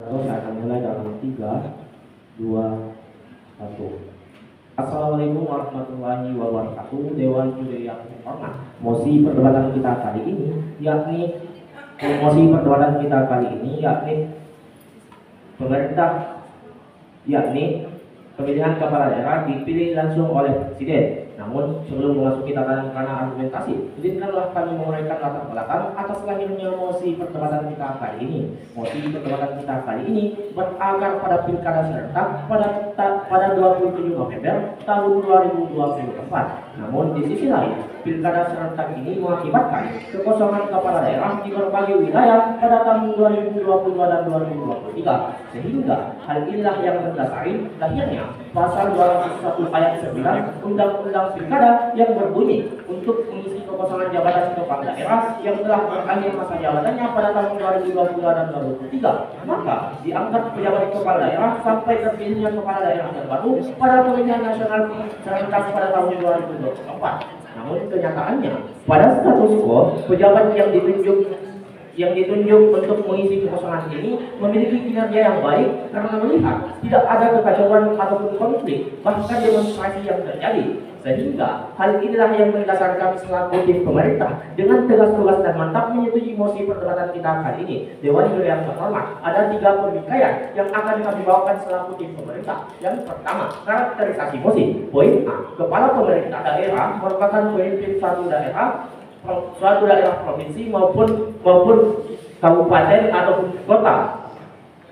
Saya akan mulai dalam 3, 2, 1. Assalamualaikum warahmatullahi wabarakatuh. Dewan Juri yang terhormat, mosi perdebatan kita kali ini yakni pemerintah pemilihan kepala daerah dipilih langsung oleh presiden. Namun sebelum memasuki tatanan karena argumentasi, izinkanlah kami menguraikan latar belakang atas lahirnya mosi perdebatan kita kali ini. Mosi perdebatan kita kali ini berakar pada pilkada serentak pada 27 November tahun 2024. Namun di sisi lain, pilkada serentak ini mengakibatkan kekosongan kepala daerah di berbagai wilayah pada tahun 2022 dan 2023. Sehingga hal inilah yang mendasari lahirnya pasal 201 ayat 9 Undang-Undang Pilkada yang berbunyi untuk mengisi kekosongan jabatan kepala daerah yang telah berakhir masa jabatannya pada tahun 2022 dan 2023, maka diangkat pejabat kepala daerah sampai terpilihnya kepala daerah yang baru pada pemilihan nasional serentak pada tahun 2024. Namun kenyataannya, pada status quo, pejabat yang ditunjuk untuk mengisi kekosongan ini memiliki kinerja yang baik karena melihat tidak ada kekacauan ataupun konflik, bahkan demonstrasi yang terjadi. Sehingga hal inilah yang mendasarkan kami selaku tim pemerintah dengan tegas tugas dan mantap menyetujui mosi perdebatan kita kali ini. Dewan Juri yang terhormat, ada 3 pemikaian yang akan kami bawakan selaku tim pemerintah. Yang pertama, karakterisasi mosi. Poin A, kepala pemerintah daerah merupakan pemimpin suatu daerah provinsi maupun kabupaten ataupun kota,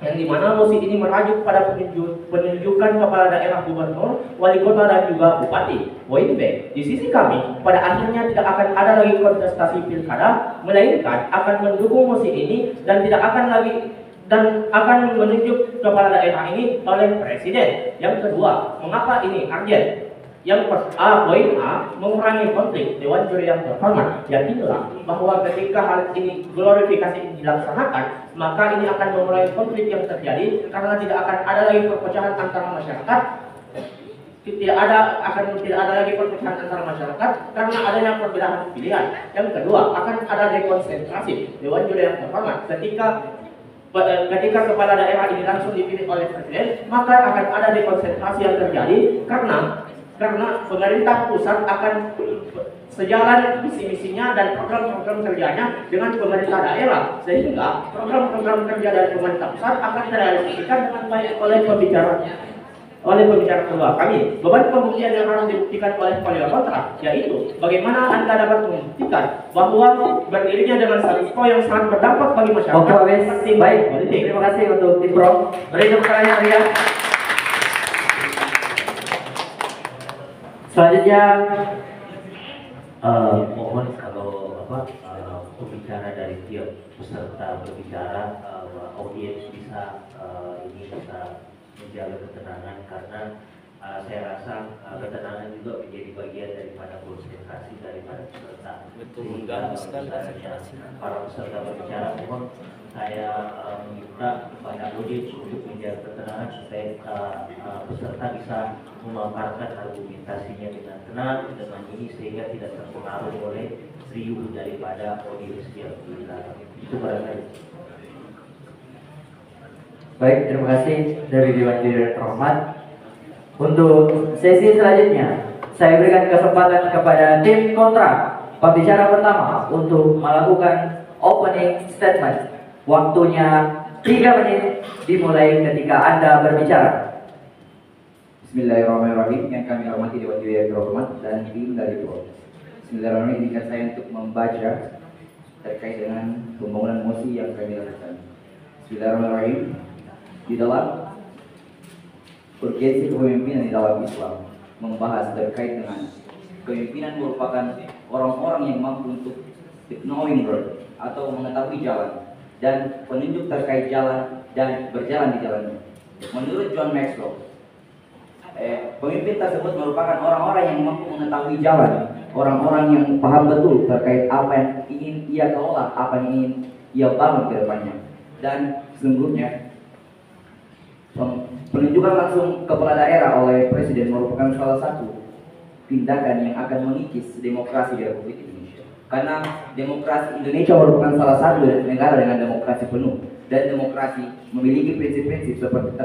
yang dimana mosi ini merajuk pada penunjukan kepala daerah, gubernur, wali kota dan juga bupati. Poin B, di sisi kami pada akhirnya tidak akan ada lagi kontestasi pilkada, melainkan akan mendukung mosi ini dan akan menunjuk kepala daerah ini oleh presiden. Yang kedua, mengapa ini urgent? Yang poin A, mengurangi konflik. Dewan Juri yang terhormat, yakinlah bahwa ketika hal ini glorifikasi ini dilaksanakan, maka ini akan mengurangi konflik yang terjadi karena tidak akan ada lagi perpecahan antara masyarakat. Tidak ada lagi perpecahan antara masyarakat karena adanya perbedaan pilihan. Yang kedua, akan ada dekonsentrasi. Dewan Juri yang terhormat, ketika kepala daerah ini langsung dipilih oleh presiden, maka akan ada dekonsentrasi yang terjadi karena pemerintah pusat akan sejalan visi-misinya dan program-program kerjanya dengan pemerintah daerah, sehingga program-program kerja dari pemerintah pusat akan terrealisasikan dengan baik oleh pembicara kedua kami. Beban pembuktian yang harus dibuktikan oleh paling kontra, yaitu bagaimana Anda dapat membuktikan bahwa berdirinya dengan status quo yang sangat berdampak bagi masyarakat. Oke, baik. Terima kasih untuk tim Pro. Beri tepuk tangan yang meriah. Selanjutnya mohon kalau pembicara dari tiap peserta berbicara, audiens bisa menjaga ketenangan, karena saya rasa ketenangan juga menjadi bagian daripada konsentrasi daripada peserta. Betul, mengganggu sekali Para peserta berbicara, mohon saya meminta kepada audiens untuk menjaga ketenangan supaya peserta bisa memaparkan argumentasinya dengan tenang, dengan ini, sehingga tidak terpengaruh oleh riuh daripada audiens yang di belakang. Itu barangkali. baik, terima kasih dari Dewan Juri yang terhormat. Untuk sesi selanjutnya, saya berikan kesempatan kepada tim kontra. Pembicara pertama untuk melakukan opening statement. Waktunya 3 menit dimulai ketika Anda berbicara. Bismillahirrahmanirrahim. Yang kami hormati Dewan Juri yang terhormat dan tim dari Pro. Bismillahirrahmanirrahim. Izinkan saya untuk membaca terkait dengan pembangunan mosi yang kami lakukan. Bismillahirrahmanirrahim. Di dalam urgensi kepemimpinan di dalam Islam, membahas terkait dengan kepemimpinan merupakan orang-orang yang mampu untuk knowing road atau mengetahui jalan dan penunjuk terkait jalan dan berjalan di jalannya. Menurut John Maxwell, pemimpin tersebut merupakan orang-orang yang mampu mengetahui jalan, orang-orang yang paham betul terkait apa yang ingin ia kelola, apa yang ingin ia bangun ke depannya. Dan sesungguhnya penunjukan langsung kepala daerah oleh presiden merupakan salah satu tindakan yang akan mengikis demokrasi di Republik Indonesia. Karena demokrasi Indonesia merupakan salah satu negara dengan demokrasi penuh. dan demokrasi memiliki prinsip-prinsip seperti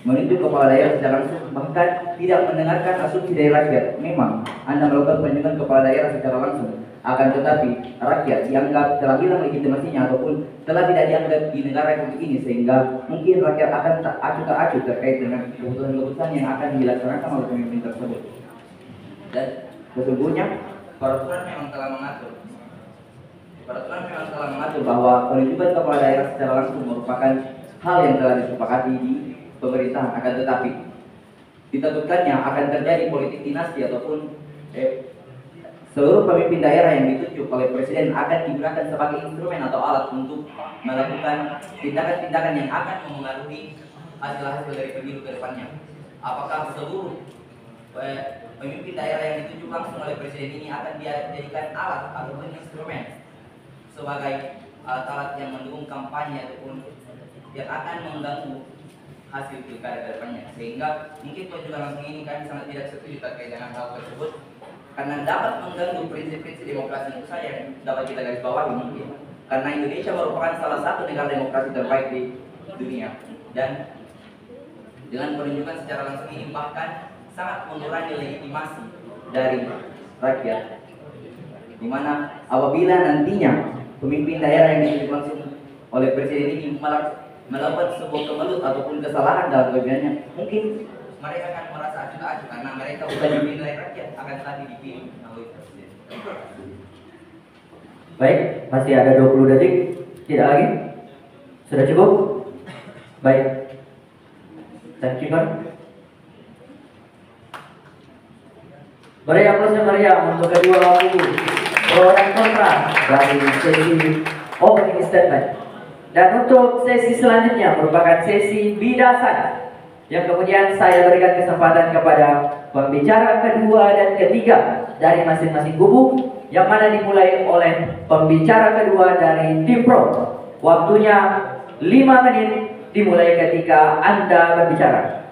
menunjuk kepala daerah secara langsung, bahkan tidak mendengarkan asumsi dari rakyat. Memang Anda melakukan penunjukan kepala daerah secara langsung, akan tetapi rakyat dianggap telah hilang legitimasinya ataupun telah tidak dianggap di negara republik ini, sehingga mungkin rakyat akan tak acuh tak acuh terkait dengan keputusan-keputusan yang akan dilaksanakan oleh pemimpin tersebut. Dan sesungguhnya peraturan memang telah mengatur bahwa penunjukan kepala daerah secara langsung merupakan hal yang telah disepakati di pemerintahan. Akan tetapi ditakutkannya akan terjadi politik dinasti ataupun seluruh pemimpin daerah yang ditunjuk oleh presiden akan digunakan sebagai instrumen atau alat untuk melakukan tindakan-tindakan yang akan mempengaruhi hasil-hasil dari pemilu ke depannya. Apakah seluruh pemimpin daerah yang ditunjuk langsung oleh presiden ini akan dijadikan alat ataupun instrumen sebagai alat yang mendukung kampanye ataupun yang akan mengganggu hasil pilkada ke depannya, sehingga mungkin penunjukan langsung ini kami sangat tidak setuju terkait dengan hal tersebut karena dapat mengganggu prinsip-prinsip demokrasi itu saja yang dapat kita garis bawahi mungkin, karena Indonesia merupakan salah satu negara demokrasi terbaik di dunia, dan dengan penunjukan secara langsung ini bahkan sangat mengurangi legitimasi dari rakyat, di mana apabila nantinya pemimpin daerah yang ditunjuk langsung oleh presiden ini melakukan sebuah kemelut ataupun kesalahan dalam kepemimpinannya, mungkin mereka akan merasa acuh-acuh karena mereka bukan dipilih oleh rakyat, akan tetapi dipilih oleh presiden. Baik, masih ada 20 detik. Tidak lagi? Sudah cukup? Baik. Thank you, Pak. Meriam plus meriam untuk kedua lagu pro dan kontra dari sesi opening statement. Dan untuk sesi selanjutnya merupakan sesi bidasan yang kemudian saya berikan kesempatan kepada pembicara kedua dan ketiga dari masing-masing kubu, yang mana dimulai oleh pembicara kedua dari tim pro. Waktunya 5 menit dimulai ketika Anda berbicara.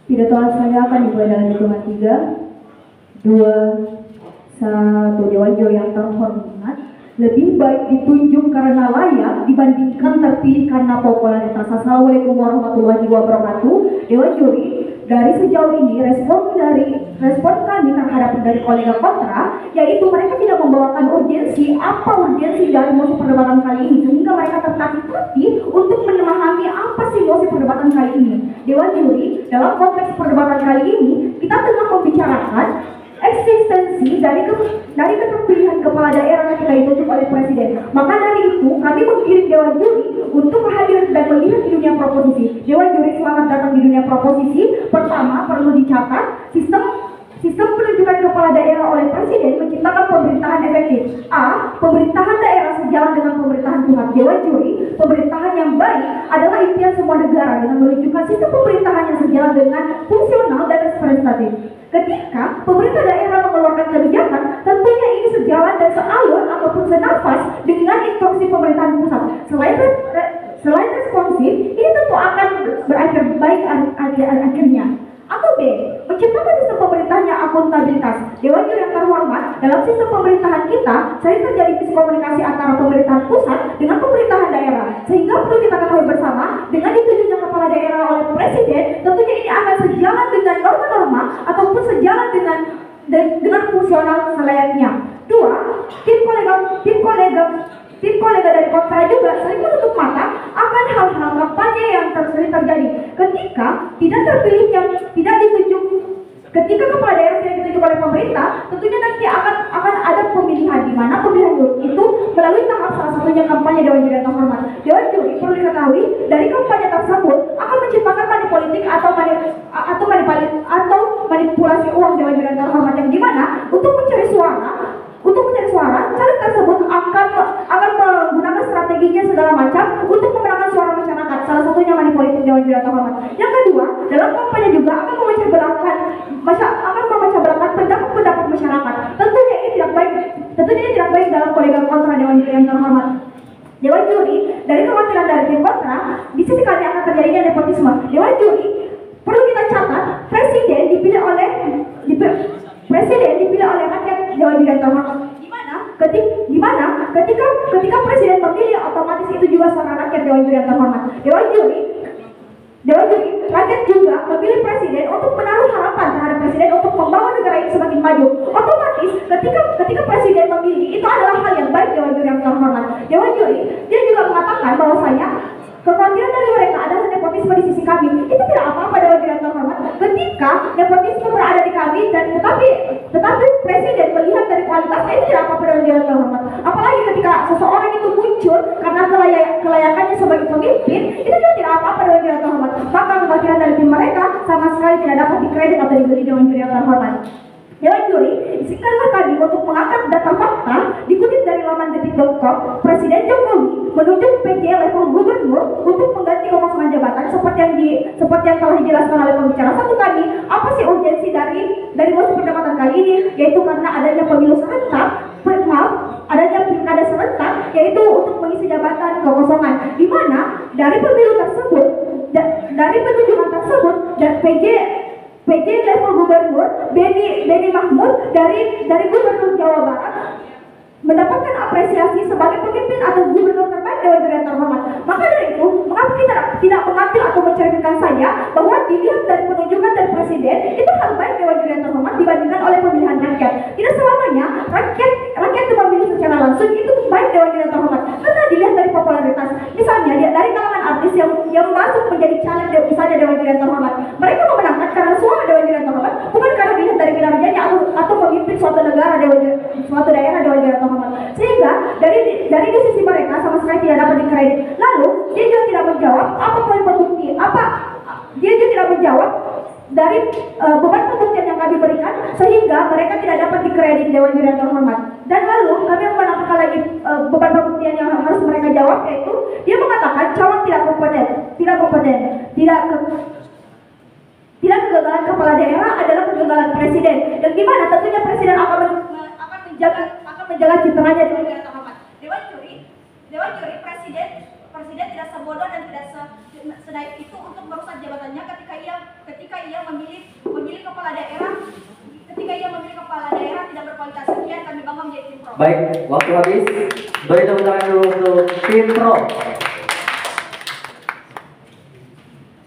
Pidato saya akan dimulai dalam hitungan 3, 2, 1. Dewan Juri yang terhormat, lebih baik ditunjuk karena layak dibandingkan terpilih karena popularitas. Assalamualaikum warahmatullahi wabarakatuh. Dewan Juri, dari sejauh ini respon kami terhadap dari kolega kontra, yaitu mereka tidak membawakan urgensi dari mosi perdebatan kali ini, sehingga mereka tertatih-tatih untuk memahami apa sih mosi perdebatan kali ini. Dewan Juri, dalam konteks perdebatan kali ini kita tengah membicarakan eksistensi dari keterpilihan kepala daerah ketika ditunjuk oleh presiden. Maka dari itu kami mengirim Dewan Juri untuk hadir dan melihat di dunia proposisi. Dewan Juri, selamat datang di dunia proposisi. Pertama, perlu dicatat sistem penunjukan kepala daerah oleh presiden menciptakan pemerintahan efektif. A. Pemerintahan daerah sejalan dengan pemerintahan pusat. Dewan Juri, pemerintahan yang baik adalah impian semua negara dengan menunjukkan sistem pemerintahan yang sejalan dengan fungsional dan representatif. Ketika pemerintah daerah mengeluarkan kebijakan, tentunya ini sejalan dan sealur ataupun senafas dengan instruksi pemerintahan pusat. Selain responsif, ini tentu akan berakhir baik akhirnya. Atau B, menciptakan sistem pemerintahan yang akuntabilitas. Dewan Juri yang terhormat, dalam sistem pemerintahan kita sering terjadi miskomunikasi antara pemerintahan pusat dengan pemerintahan daerah, sehingga perlu kita ketahui bersama, dengan ditunjuknya kepala daerah oleh presiden, tentunya ini akan sejalan dengan norma-norma ataupun sejalan dengan fungsional selayaknya. 2, tim kolega dari kontra juga sering menutup mata akan hal-hal kampanye yang sering terjadi ketika kepala daerah tidak ditunjuk oleh pemerintah. Tentunya nanti akan ada pemilihan, di mana pemilihan itu melalui tahap salah satunya kampanye Dewan Juri yang terhormat. Dewan Juri perlu diketahui, dari kampanye tersebut akan menciptakan manipolitik atau manipulasi uang Dewan Juri yang terhormat, yang dimana untuk mencari suara caleg tersebut akan menggunakan strateginya segala macam untuk memenangkan suara masyarakat, salah satunya manipolitik Dewan Juri yang terhormat. Yang kedua, dalam kampanye juga akan memecah belahkan pendapat masyarakat. Tentunya ini tidak baik dalam kolega kontra Dewan Juri yang terhormat. Dewan Juri, dari kekhawatiran dari tim kontra, di sisi kami akan terjadinya nepotisme. Dewan Juri, perlu kita catat, presiden dipilih oleh rakyat Dewan Juri yang terhormat. Di mana ketika presiden memilih, otomatis itu juga suara rakyat. Dewan Juri yang terhormat, Dewan Juri, rakyat juga memilih presiden untuk menaruh harapan terhadap presiden untuk membawa negara ini semakin maju. Otomatis ketika presiden memilih, itu adalah hal yang baik. Dewan Juri yang terhormat, Dewan Juri dia juga mengatakan bahwasanya kekhawatiran dari mereka adalah nepotisme di sisi kami. Itu tidak apa-apa. Dewan Juri yang terhormat, ketika nepotisme berada di kami dan tetapi presiden melihat dari kualitasnya, itu tidak apa-apa. Dewan Juri yang terhormat, apalagi ketika seseorang itu muncul karena kelayakannya sebagai pemimpin, itu juga tidak apa-apa. Dewan Juri yang terhormat, maka kekhawatiran dari tim mereka sama sekali tidak dapat dikredit atau dibeli. Dewan Juri yang terhormat, Dewan Juri izinkanlah kami untuk mengangkat data fakta dikutip dari laman detik.com. Presiden Jokowi menunjuk PJ level gubernur untuk mengganti kekosongan jabatan seperti yang telah dijelaskan oleh pembicara satu kami. Apa sih urgensi dari mosi perdebatan kali ini? Yaitu karena adanya pemilu serentak, adanya pilkada serentak, yaitu untuk mengisi jabatan kekosongan, di mana dari pemilu tersebut, dari penunjukan tersebut, dan PJ level gubernur Beni Mahmud dari Gubernur Jawa Barat mendapatkan apresiasi sebagai pemimpin atau gubernur terbaik. Dewan Juri yang terhormat, maka dari itu mengapa kita tidak mengambil atau mencerminkan saja bahwa dilihat dari penunjukan dari presiden itu hal baik. Dewan Juri yang terhormat, dibandingkan oleh pemilihan rakyat. Tidak selamanya rakyat itu memilih secara langsung itu baik. Dewan Juri yang terhormat, karena dilihat dari popularitas. Misalnya dari kalangan artis yang masuk menjadi caleg, misalnya Dewan Juri yang terhormat, mereka memenangkan karena suara. Dewan Juri yang terhormat, bukan karena dilihat dari kinerjanya atau memimpin suatu negara, suatu daerah. Dewan Juri yang terhormat, sehingga dari sisi mereka sama sekali tidak dapat dikredit. Lalu dia juga tidak menjawab apa poin pembukti, dia juga tidak menjawab dari beban pembuktian yang kami berikan, sehingga mereka tidak dapat dikredit. Dewan Juri yang terhormat, dan lalu kami menambahkan lagi beban pembuktian yang harus mereka jawab, yaitu dia mengatakan calon tidak kompeten, kegagalan kepala daerah adalah kegagalan presiden, dan gimana tentunya presiden akan menjaga citranya. Dewan Juri yang terhormat, Dewan Juri presiden tidak sebodoh dan tidak senaif itu untuk merusak jabatannya ketika ia memilih kepala daerah. Ketika ia memilih kepala daerah tidak berkualitas. Sekian, kami bangga menjadi tim pro. Baik, waktu habis. Beri tepuk tangan dulu untuk tim pro.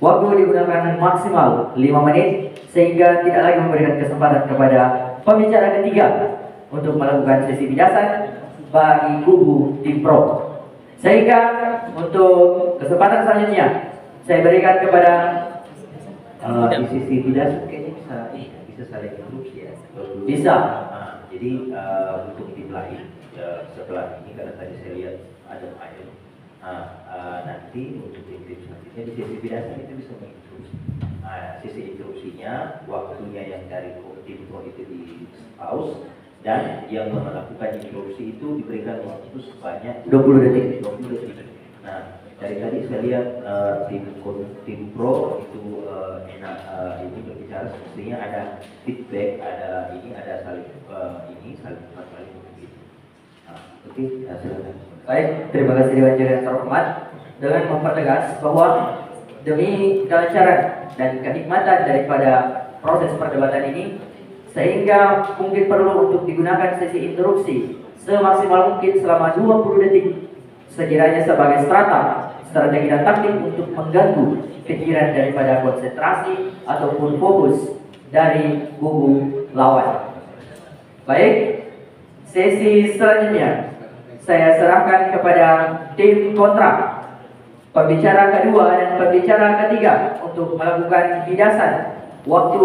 Waktu digunakan maksimal 5 menit, sehingga tidak lagi memberikan kesempatan kepada pembicara ketiga untuk melakukan sesi bijasan bagi kubu tim pro. Sehingga untuk kesempatan selanjutnya saya berikan kepada di sisi bijasan kayaknya bisa saling interupsi ya. Bisa. Jadi untuk tim lain setelah ini, karena tadi saya lihat ada air. Nanti untuk tim selanjutnya di sisi bijasan itu bisa menginterupsi. Sisi interupsinya waktunya yang dari tim pro itu di pause, dan yang melakukan interupsi itu diberikan waktu sebanyak 20 detik. Nah, dari tadi saya lihat tim pro itu enak ini berbicara, sepertinya ada feedback, ada saling begitu. Oke, silakan. Baik, terima kasih Dewan Juri yang terhormat, dengan mempertegas bahwa demi kelancaran dan kenikmatan daripada proses perdebatan ini, sehingga mungkin perlu untuk digunakan sesi interupsi semaksimal mungkin selama 20 detik, sekiranya sebagai strategi dan taktik untuk mengganggu pikiran daripada konsentrasi ataupun fokus dari kubu lawan. Baik, sesi selanjutnya saya serahkan kepada tim kontra, pembicara kedua dan pembicara ketiga untuk melakukan bijasan. Waktu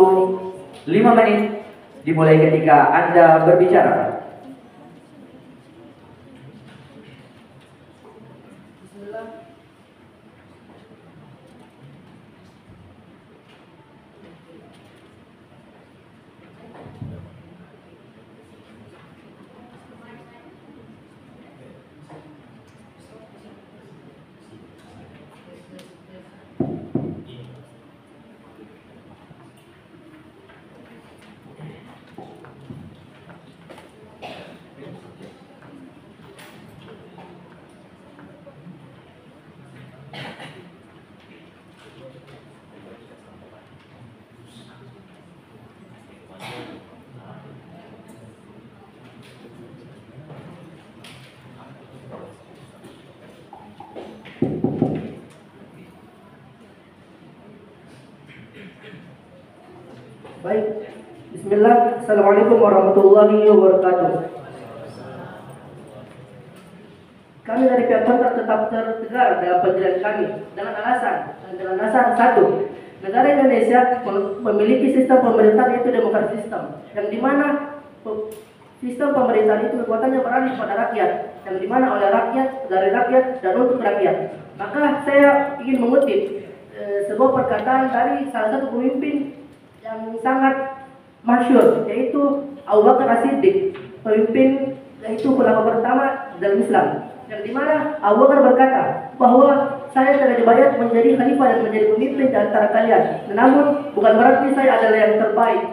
5 menit dimulai ketika Anda berbicara. Baik, Bismillah, Assalamualaikum warahmatullahi wabarakatuh. Kami dari pihak kontrak tetap tertegar dalam pendirian kami dengan alasan satu, negara Indonesia memiliki sistem pemerintahan yaitu demokrasi sistem, yang dimana sistem pemerintahan itu kekuatannya beralih pada rakyat, yang dimana oleh rakyat, dari rakyat, dan untuk rakyat. Maka saya ingin mengutip sebuah perkataan dari salah satu pemimpin yang sangat masyhur, yaitu Abu Bakar As-Siddiq, pemimpin yaitu ulama pertama dalam Islam, yang dimana Abu Bakar berkata bahwa saya telah dibayar menjadi khalifah dan menjadi pemimpin di antara kalian. Namun bukan berarti saya adalah yang terbaik.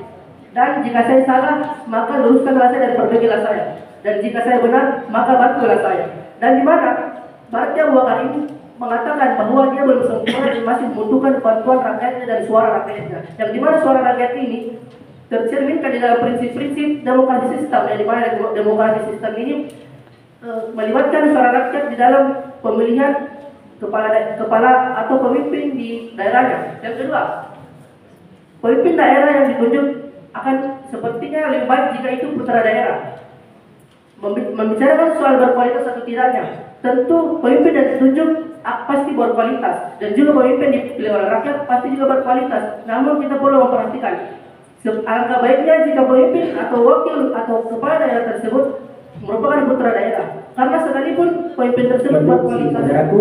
Dan jika saya salah, maka luruskanlah saya dan perbaikilah saya. Dan jika saya benar, maka bantulah saya. Dan dimana berarti Abu Bakar ini mengatakan bahwa dia belum sempurna dan masih membutuhkan bantuan rakyatnya dan suara rakyatnya. Yang dimana suara rakyat ini tercerminkan di dalam prinsip-prinsip demokrasi sistem, yang dimana demokrasi sistem ini melibatkan suara rakyat di dalam pemilihan kepala atau pemimpin di daerahnya. Yang kedua, pemimpin daerah yang ditunjuk akan sepertinya lebih baik jika itu putra daerah. Membicarakan soal berkualitas atau tidaknya, tentu pemimpin yang ditunjuk pasti berkualitas, dan juga pemimpin dipilih oleh rakyat pasti juga berkualitas. Namun kita perlu memperhatikan, alangkah baiknya jika pemimpin atau wakil atau kepala daerah tersebut merupakan putra daerah, karena sekalipun pemimpin tersebut berkualitas. Saudaraku,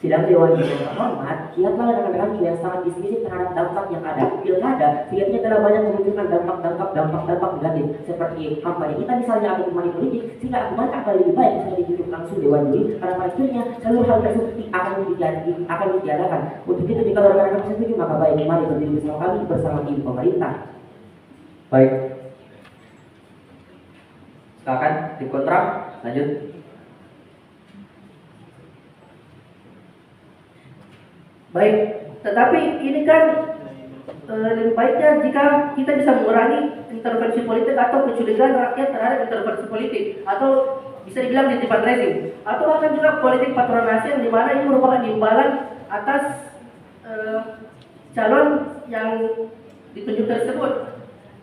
sidang Dewan yang terhormat, lihatlah rekan-rekan yang sangat dismisif terhadap dampak yang ada. Pilkada, setidaknya telah banyak menunjukkan dampak negatif, seperti kampanye kita misalnya akan money politik, sehingga akibat akan lebih baik jika ditunjuk langsung Dewan Juri, karena pada akhirnya seluruh hal tersebut akan ditiadakan. Untuk itu, jika rekan-rekan setuju, maka baik, mari berdiri bersama kami bersama tim pemerintah. Baik. Silakan tim kontrak lanjut. Baik, tetapi ini kan lebih baiknya jika kita bisa mengurangi intervensi politik atau kecurigaan rakyat terhadap intervensi politik, atau bisa dibilang titipan rezim, atau bahkan juga politik patronase yang dimana ini merupakan imbalan atas calon yang ditunjuk tersebut.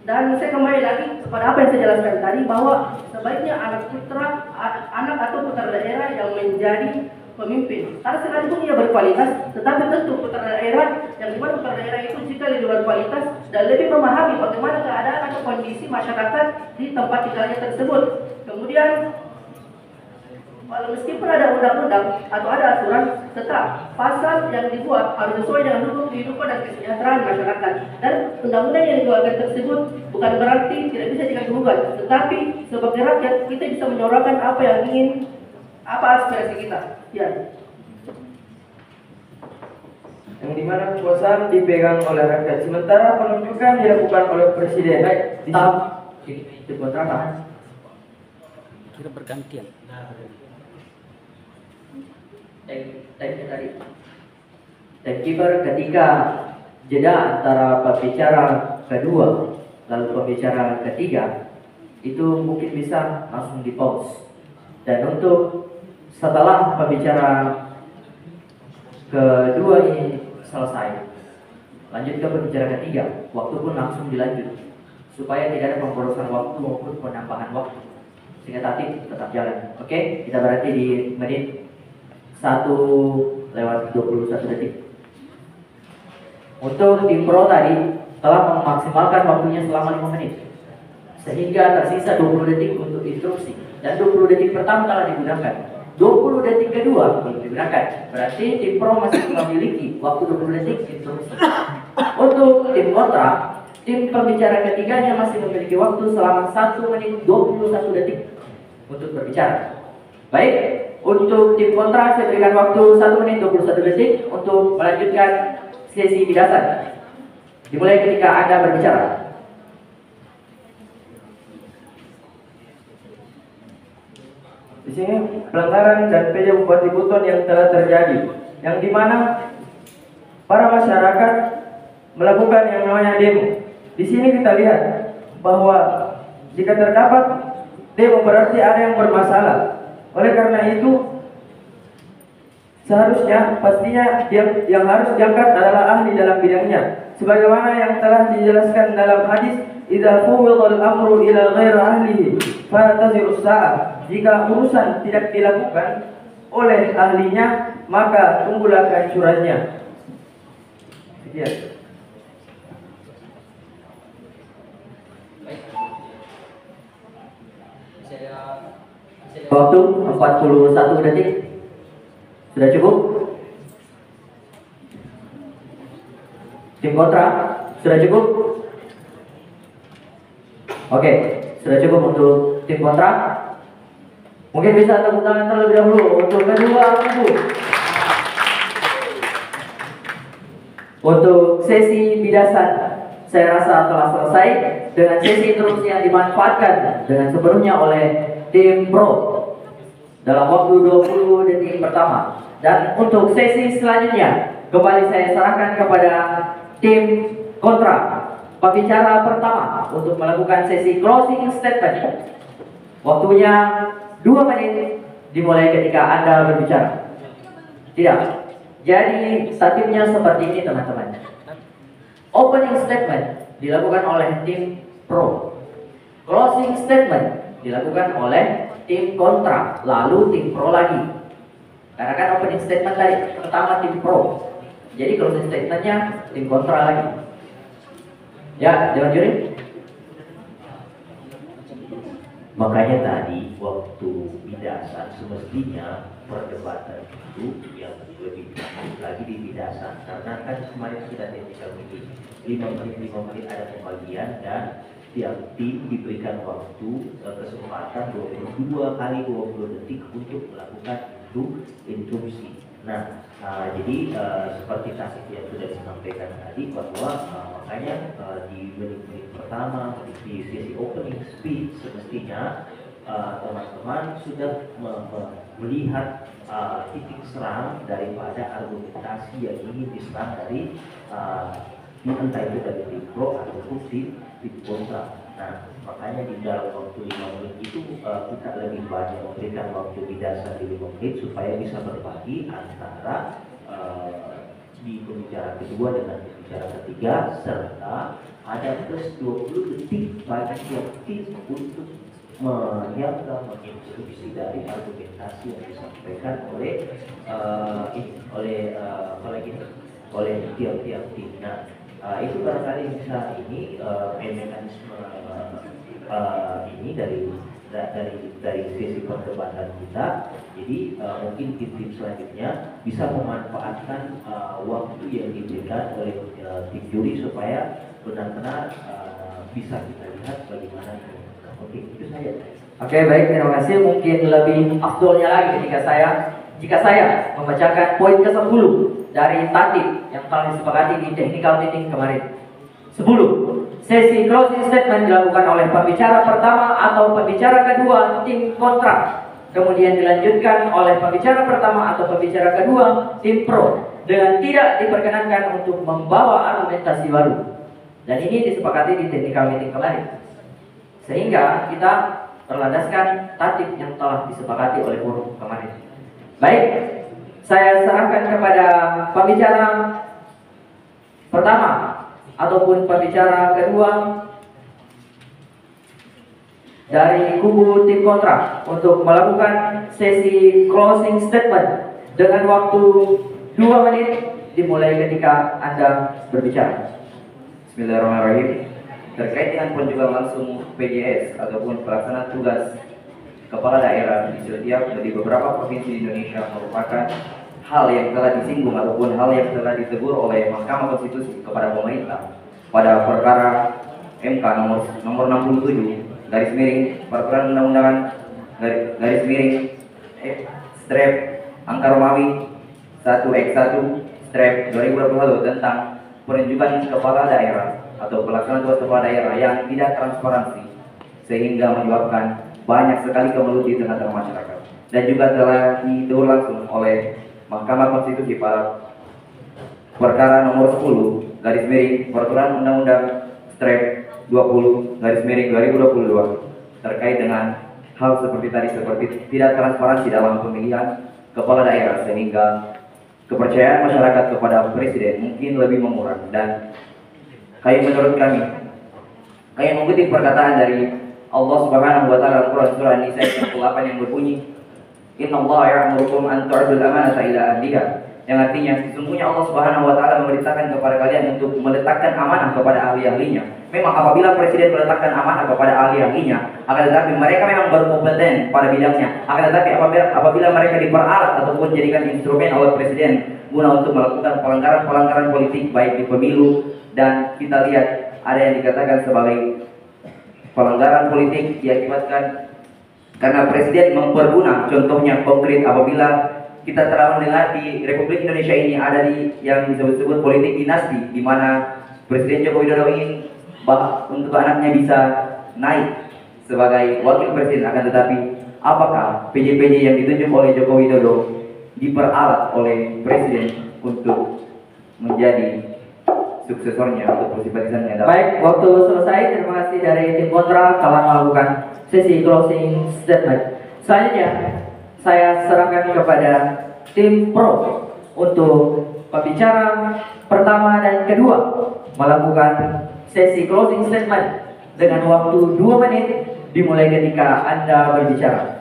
Dan saya kembali lagi kepada apa yang saya jelaskan tadi, bahwa sebaiknya anak atau putra daerah yang menjadi pemimpin, karena sekalipun ia berkualitas, tetapi tentu putra daerah yang dimana putra daerah itu jika lebih berkualitas dan lebih memahami bagaimana keadaan atau kondisi masyarakat di tempat tinggalnya tersebut. Kemudian meskipun ada undang-undang atau ada aturan, tetap pasal yang dibuat harus sesuai dengan hukum kehidupan dan kesejahteraan masyarakat. Dan undang-undang yang dikeluarkan tersebut bukan berarti tidak bisa diganggu-gugat, tetapi sebagai rakyat kita bisa menyuarakan apa yang ingin, apa aspirasi kita. Ya. Yang dimana kekuasaan dipegang oleh rakyat, sementara penunjukan dilakukan oleh presiden. Baik, tim kontrak. Kita bergantian. Timekeeper ketika jeda antara pembicara kedua lalu pembicara ketiga itu mungkin bisa langsung di pause, dan untuk setelah pembicara kedua ini selesai lanjut ke pembicara ketiga, waktu pun langsung dilanjut supaya tidak ada pemborosan waktu maupun penambahan waktu, sehingga tetap jalan. Oke, kita berarti di menit 1:21 detik. Untuk tim pro tadi telah memaksimalkan waktunya selama 5 menit, sehingga tersisa 20 detik untuk instruksi, dan 20 detik pertama telah digunakan. 20 detik kedua belum digunakan, berarti tim pro masih memiliki waktu 20 detik instruksi. Untuk tim kontra, tim pembicara ketiganya masih memiliki waktu selama 1 menit 21 detik untuk berbicara. Baik, untuk tim kontra saya berikan waktu 1 menit 21 detik untuk melanjutkan sesi bidasan. Dimulai ketika Anda berbicara. Di sini pelanggaran dan PJ Bupati Buton yang telah terjadi, yang dimana para masyarakat melakukan yang namanya demo. Di sini kita lihat bahwa jika terdapat demo berarti ada yang bermasalah. Oleh karena itu seharusnya pastinya yang harus diangkat adalah ahli dalam bidangnya. sebagaimana yang telah dijelaskan dalam hadis, idza fuwidal amru ila ghairi ahlihi fantazirus sa'ah. Jika urusan tidak dilakukan oleh ahlinya, maka tunggulah kehancurannya. Sekian. Waktu 41 detik. Sudah cukup? Tim kontra, sudah cukup? Oke, sudah cukup untuk tim kontra. Mungkin bisa tepuk tangan terlebih dahulu untuk kedua kubu. Untuk sesi bidasan saya rasa telah selesai dengan sesi interupsi yang dimanfaatkan dengan sepenuhnya oleh tim pro dalam waktu 20 detik pertama. Dan untuk sesi selanjutnya kembali saya serahkan kepada tim kontra, pembicara pertama untuk melakukan sesi closing statement. Waktunya 2 menit dimulai ketika Anda berbicara. Tidak. Jadi statifnya seperti ini teman-teman. Opening statement dilakukan oleh tim pro. Closing statement dilakukan oleh tim kontra, lalu tim pro lagi. Karena kan opening statement tadi pertama tim pro. Jadi closing statementnya tim kontra lagi. Ya, Dewan Juri. Makanya tadi waktu bidasan semestinya perdebatan itu yang lebih lagi di bidasan, karena kan kemarin sudah technical meeting 5 menit ada pembagian dan tiap tim diberikan waktu kesempatan 22 kali 20 detik untuk melakukan itu interupsi. Nah, jadi seperti kasih yang sudah disampaikan tadi bahwa makanya di menit-menit pertama di sesi opening speech semestinya teman-teman sudah melihat titik serang daripada argumentasi yang ingin diserang dari entah itu dari tim pro ataupun tim kontra. Nah, makanya di dalam waktu 5 menit itu kita lebih banyak memberikan waktu bidasan di 5 menit supaya bisa berbagi antara di pembicaraan kedua dengan pembicaraan ketiga, serta ada plus 20 detik bagi tiap tim untuk menginstruksi dari argumentasi yang disampaikan oleh oleh tiap-tiap tim. Nah, itu barangkali bisa ini mekanisme ini dari sesi perdebatan kita. Jadi mungkin tim-tim selanjutnya bisa memanfaatkan waktu yang diberikan oleh tim juri supaya benar-benar bisa kita lihat bagaimana ini. Oke, itu saja. Oke, baik, terima kasih. Mungkin lebih afdolnya lagi jika saya membacakan poin ke-10 dari tatib yang telah disepakati di technical meeting kemarin. 10. Sesi closing statement dilakukan oleh pembicara pertama atau pembicara kedua tim kontra. Kemudian dilanjutkan oleh pembicara pertama atau pembicara kedua tim pro dengan tidak diperkenankan untuk membawa argumentasi baru. Dan ini disepakati di technical meeting kemarin. Sehingga kita terlandaskan tatib yang telah disepakati oleh forum kemarin. Baik, saya serahkan kepada pembicara pertama ataupun pembicara kedua dari kubu tim kontra untuk melakukan sesi closing statement dengan waktu 2 menit dimulai ketika Anda berbicara. Bismillahirrahmanirrahim. Terkait dengan penunjukan langsung PJS ataupun pelaksana tugas kepala daerah di beberapa provinsi di Indonesia merupakan hal yang telah disinggung ataupun hal yang telah ditegur oleh Mahkamah Konstitusi kepada pemerintah pada perkara MK nomor 67 garis miring peraturan undang-undangan garis miring strep angka Romawi 1X1 strep 2021 tentang penunjukan kepala daerah atau pelaksana tugas kepala daerah yang tidak transparansi sehingga menyebabkan banyak sekali kemelut di tengah-tengah masyarakat, dan juga telah ditegur langsung oleh Mahkamah Konstitusi pada perkara nomor 10 garis miring peraturan undang-undang strep 20 garis miring 2022 terkait dengan hal seperti tadi, seperti tidak transparansi dalam pemilihan kepala daerah, sehingga kepercayaan masyarakat kepada presiden mungkin lebih mengurang dan menurut kami mengutip perkataan dari Allah Subhanahu wa taala dalam Quran surah An-Nisa ayat 8 yang berbunyi, "Innallaha ya'murukum an tu'adul amanata ila ahliha." Yang artinya sesungguhnya Allah Subhanahu wa taala memerintahkan kepada kalian untuk meletakkan amanah kepada ahli-ahlinya. Memang apabila presiden meletakkan amanah kepada ahli-ahlinya, akan tetapi mereka memang berkompeten pada bidangnya. Akan tetapi apabila mereka diperalat ataupun jadikan instrumen oleh presiden guna untuk melakukan pelanggaran-pelanggaran politik baik di pemilu, dan kita lihat ada yang dikatakan sebagai pelanggaran politik diakibatkan karena presiden memperguna, contohnya konkret apabila kita telah mendengar di Republik Indonesia ini ada yang disebut-sebut politik dinasti, di mana Presiden Joko Widodo ingin untuk anaknya bisa naik sebagai wakil presiden. Akan tetapi apakah PJ-PJ yang ditunjuk oleh Joko Widodo diperalat oleh presiden untuk menjadi suksesornya atau simpatisannya? Baik, waktu selesai. Terima kasih dari tim kontra telah melakukan sesi closing statement. Selanjutnya saya serahkan kepada tim pro untuk pembicara pertama dan kedua melakukan sesi closing statement dengan waktu 2 menit dimulai ketika Anda berbicara.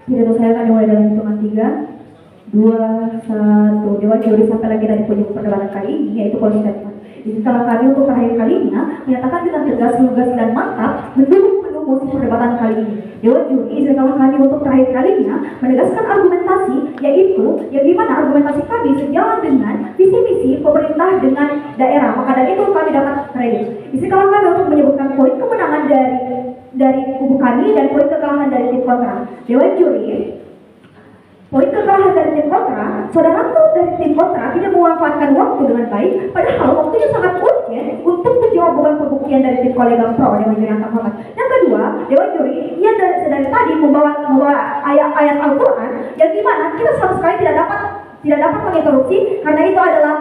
Pidato saya akan dimulai dalam hitungan 3, 2, 1. Dewan juri sampai lagi dari penghujung perdebatan kali ini, yaitu closing statement. Izinkanlah kami untuk terakhir kalinya menyatakan dengan tegas, lugas, dan mantap mendukung penuh mosi perdebatan kali ini. Dewan juri, izinkanlah kami untuk terakhir kalinya menegaskan argumentasi, yaitu yang dimana argumentasi kami sejalan dengan visi misi pemerintah dengan daerah. Maka dari itu kami dapat kredit. Izinkanlah kami untuk menyebutkan poin kemenangan dari kubu kami dan poin kekalahan dari tim kontra. Dewan juri, poin kekalahan dari tim kontra, saudaraku dari tim kontra tidak memanfaatkan waktu dengan baik, padahal waktunya sangat urgent untuk menjawab beban pembuktian dari tim kolega pro Dewan Juri yang terhormat. Yang kedua, Dewan Juri, ia dari tadi membawa ayat-ayat Al-Quran yang dimana kita sama sekali tidak dapat menginterupsi karena itu adalah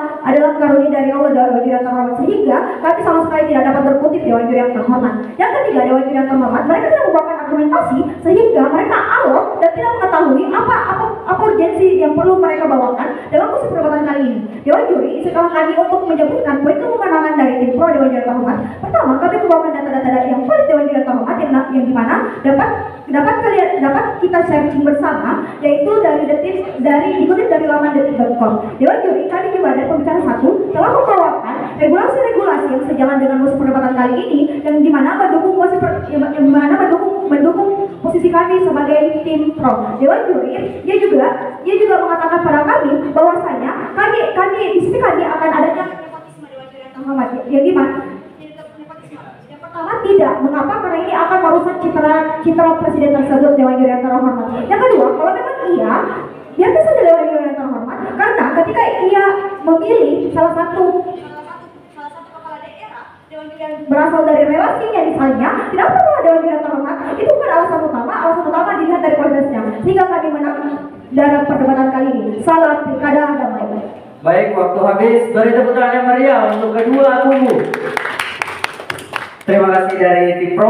karunia dari Allah Dewan Juri yang terhormat, sehingga kami sama sekali tidak dapat berkutip Dewan Juri yang terhormat. Yang ketiga, Dewan Juri yang terhormat, mereka tidak membawakan argumentasi sehingga mereka alot dan tidak mengetahui apa urgensi yang perlu mereka bawakan dalam proses perdebatan kali ini. Dewan Juri, setelah kami untuk menyebutkan poin kemenangan dari tim pro Dewan Juri yang terhormat, pertama kami membawakan data-data yang valid Dewan Juri yang terhormat yang dimana dapat kita searching bersama, yaitu dikutip dari laman detik.com. Dewan Juri, kami juga dari pembicara 1 telah membawakan regulasi-regulasi yang sejalan dengan mosi perdebatan kali ini yang dimana mendukung posisi kami sebagai tim pro. Dewan Juri, dia juga mengatakan pada kami bahwasanya kami di sini kami akan adanya nepotisme Dewan Juri yang terhormat. Yang dimana yang pertama tidak, mengapa? Karena ini akan merusak citra presiden tersebut Dewan Juri yang terhormat. Yang kedua, kalau memang iya, biarkan saja Dewan Juri yang terhormat, karena ketika ia memilih salah satu kepala daerah Dewan Juri yang berasal dari relasinya misalnya, tidak perlu Dewan Juri yang terhormat. Itu bukan alasan utama dilihat dari kualitasnya, sehingga kami menang dalam perdebatan kali ini. Salam pilkada damai. Baik, waktu habis. Beri tepuk tangan yang meriah untuk kedua kubu. Terima kasih dari tim pro.